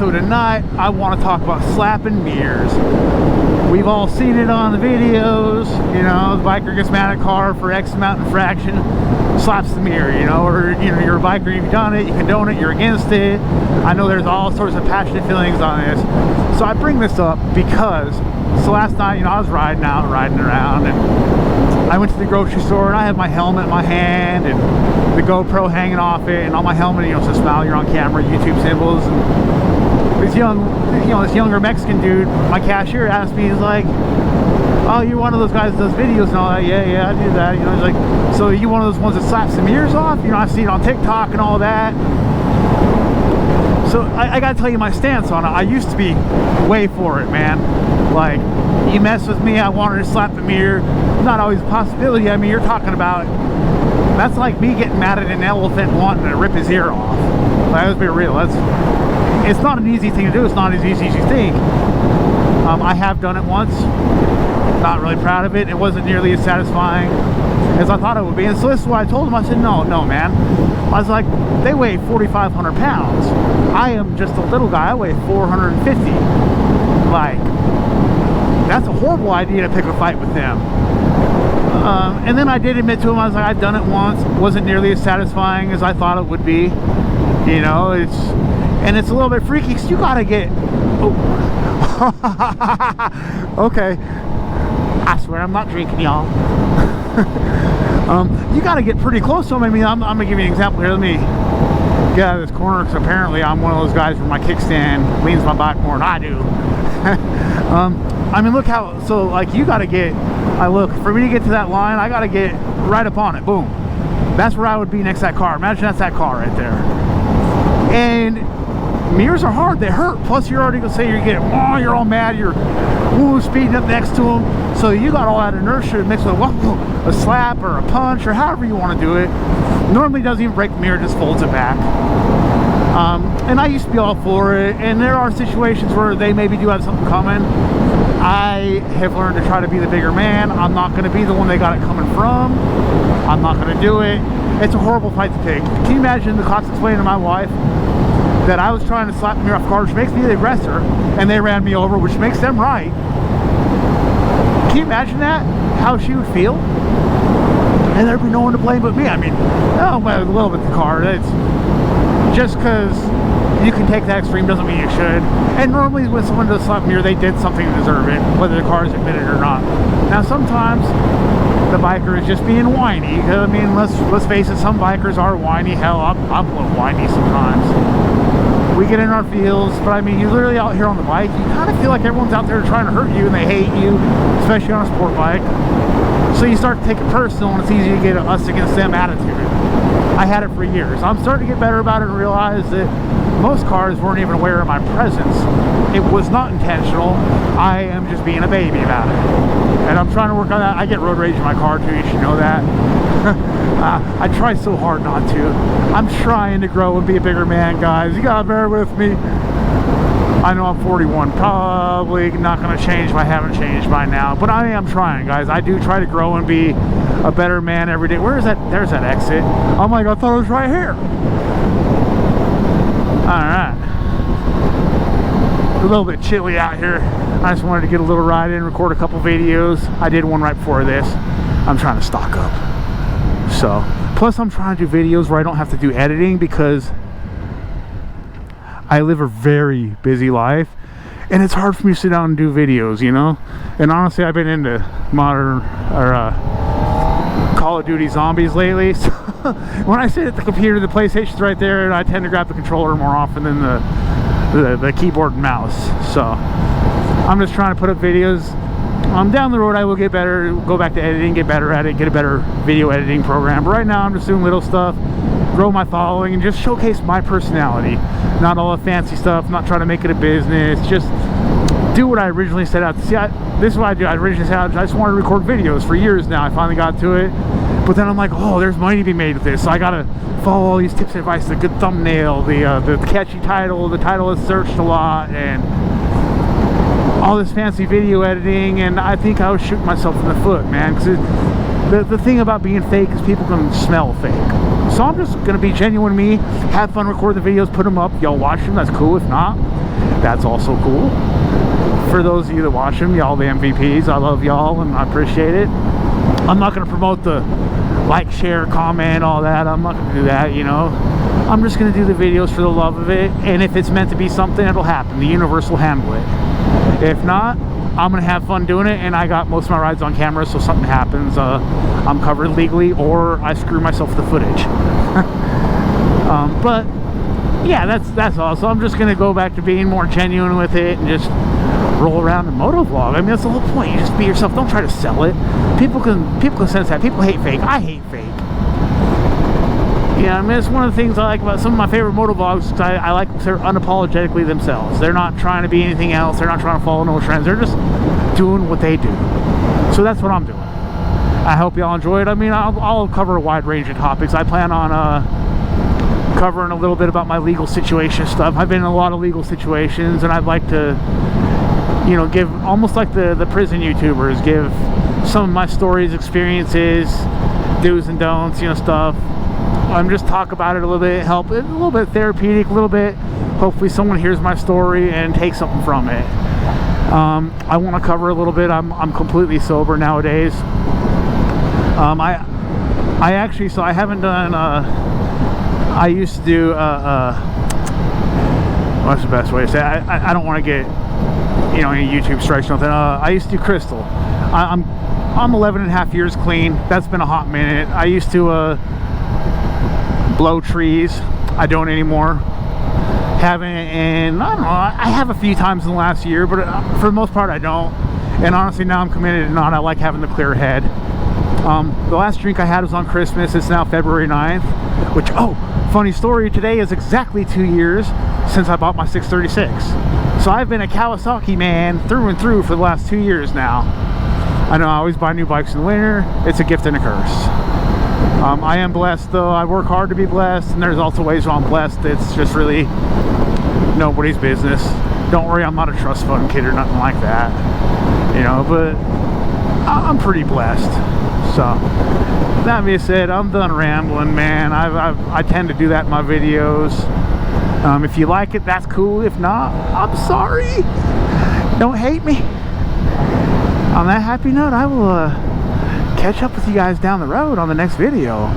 So tonight I want to talk about slapping mirrors. We've all seen it on the videos, you know, the biker gets mad at a car for X amount of infraction, slaps the mirror, you know, or, you know, you're a biker, you've done it, you condone it, you're against it. I know there's all sorts of passionate feelings on this. So I bring this up because, so last night, you know, I was riding around, and I went to the grocery store, and I have my helmet in my hand, and the GoPro hanging off it, and on my helmet, you know, it's a smile, you're on camera, YouTube symbols, and this younger Mexican dude, my cashier, asked me, he's like, oh, you're one of those guys that does videos and all that? Yeah, I do that. You know, he's like, so are you one of those ones that slaps the mirrors off? You know, I've seen it on TikTok and all that. So I gotta tell you my stance on it. I used to be way for it, man. Like, you mess with me, I wanted to slap the mirror. Not always a possibility. I mean, you're talking about, that's like me getting mad at an elephant wanting to rip his ear off. Like, let's be real. It's not an easy thing to do. It's not as easy as you think. I have done it once. Not really proud of it. It wasn't nearly as satisfying as I thought it would be. And so this is what I told him. I said, no, man. I was like, they weigh 4,500 pounds. I am just a little guy. I weigh 450. Like, that's a horrible idea to pick a fight with them. And then I did admit to him, I was like, I've done it once. It wasn't nearly as satisfying as I thought it would be. You know, it's a little bit freaky because you gotta get, oh. Okay, I swear I'm not drinking, y'all. You gotta get pretty close to them. I mean, I'm gonna give you an example here. Let me get out of this corner because apparently I'm one of those guys where my kickstand leans my back more than I do. I mean, look how, so like you gotta get, for me to get to that line, I gotta get right up on it, boom. That's where I would be next to that car. Imagine that's that car right there. And mirrors are hard, they hurt. Plus you're already gonna say you're all mad, you're speeding up next to them. So you got all that inertia mixed with a slap or a punch or however you want to do it. Normally doesn't even break the mirror, just folds it back. And I used to be all for it, and there are situations where they maybe do have something coming. I have learned to try to be the bigger man. I'm not going to be the one they got it coming from. I'm not going to do it. It's a horrible fight to take. Can you imagine the cops explaining to my wife that I was trying to slap the mirror off guard, which makes me the aggressor, and they ran me over, which makes them right? Can you imagine that? How she would feel? And there'd be no one to blame but me. I mean, a little bit the car. It's just because you can take that extreme doesn't mean you should. And normally when someone does slap mirror, they did something to deserve it, whether the car is admitted or not. Now sometimes the biker is just being whiny. I mean, let's face it, some bikers are whiny. Hell, I'm a little whiny sometimes. We get in our feels, but I mean, you're literally out here on the bike, you kind of feel like everyone's out there trying to hurt you and they hate you, especially on a sport bike. So you start to take it personal, and it's easy to get an us against them attitude. I had it for years. I'm starting to get better about it and realize that most cars weren't even aware of my presence. It was not intentional. I am just being a baby about it. And I'm trying to work on that. I get road rage in my car too, you should know that. I try so hard not to. I'm trying to grow and be a bigger man, guys. You gotta bear with me. I know I'm 41. Probably not gonna change if I haven't changed by now. But I am trying, guys. I do try to grow and be a better man every day. Where is that? There's that exit. Oh my God, I thought it was right here. Alright. A little bit chilly out here. I just wanted to get a little ride in, record a couple videos. I did one right before this. I'm trying to stock up. So, plus I'm trying to do videos where I don't have to do editing because I live a very busy life and it's hard for me to sit down and do videos, you know? And honestly, I've been into Call of Duty Zombies lately. So when I sit at the computer, the PlayStation's right there, and I tend to grab the controller more often than the keyboard and mouse. So I'm just trying to put up videos. Down the road I will get better, go back to editing, get better at it, get a better video editing program. But right now I'm just doing little stuff, grow my following, and just showcase my personality. Not all the fancy stuff, not trying to make it a business, just do what I originally set out to see. This is what I do. I originally set out, I just wanted to record videos for years now. I finally got to it. But then I'm like, oh, there's money to be made with this. So I gotta follow all these tips and advice, the good thumbnail, the catchy title, the title is searched a lot, and all this fancy video editing. And I think I was shooting myself in the foot, man, because the thing about being fake is people can smell fake. So I'm just gonna be genuine me, have fun recording the videos, put them up, y'all watch them, that's cool. If not, That's also cool. For those of you that watch them, y'all the MVPs, I love y'all and I appreciate it. I'm not going to promote the like, share, comment, all that. I'm not going to do that, you know. I'm just going to do the videos for the love of it, and if it's meant to be something, it'll happen. The universe will handle it. If not, I'm going to have fun doing it, and I got most of my rides on camera, so if something happens, I'm covered legally, or I screw myself with the footage. But yeah, that's all. So I'm just going to go back to being more genuine with it and just roll around and motovlog. I mean, that's the whole point. You just be yourself. Don't try to sell it. People can sense that. People hate fake. I hate fake. Yeah, I mean, it's one of the things I like about some of my favorite motovlogs, because I like they're unapologetically themselves. They're not trying to be anything else. They're not trying to follow no trends. They're just doing what they do. So that's what I'm doing. I hope y'all enjoy it. I mean, I'll cover a wide range of topics. I plan on covering a little bit about my legal situation stuff. I've been in a lot of legal situations, and I'd like to, you know, give almost like the prison YouTubers, give some of my stories, experiences, do's and don'ts, you know, stuff. I'm just talk about it a little bit, help it, a little bit therapeutic, a little bit. Hopefully someone hears my story and takes something from it. I want to cover a little bit. I'm completely sober nowadays. I actually, so I haven't done, I used to do, what's the best way to say it? I don't want to get, you know, any YouTube strikes or nothing. I used to do crystal. I'm 11 and a half years clean. That's been a hot minute. I used to blow trees. I don't anymore. Haven't, and I don't know, I have a few times in the last year, but for the most part I don't. And honestly, now I'm committed to not. I like having the clear head. The last drink I had was on Christmas. It's now February 9th, which, oh, funny story, today is exactly 2 years since I bought my 636. So I've been a Kawasaki man through and through for the last 2 years now. I know I always buy new bikes in the winter. It's a gift and a curse. I am blessed, though. I work hard to be blessed, and there's also ways where I'm blessed. It's just really nobody's business. Don't worry, I'm not a trust fund kid or nothing like that, you know, but I'm pretty blessed. So that being said, I'm done rambling, man. I tend to do that in my videos. If you like it, that's cool. If not, I'm sorry. Don't hate me. On that happy note, I will catch up with you guys down the road on the next video.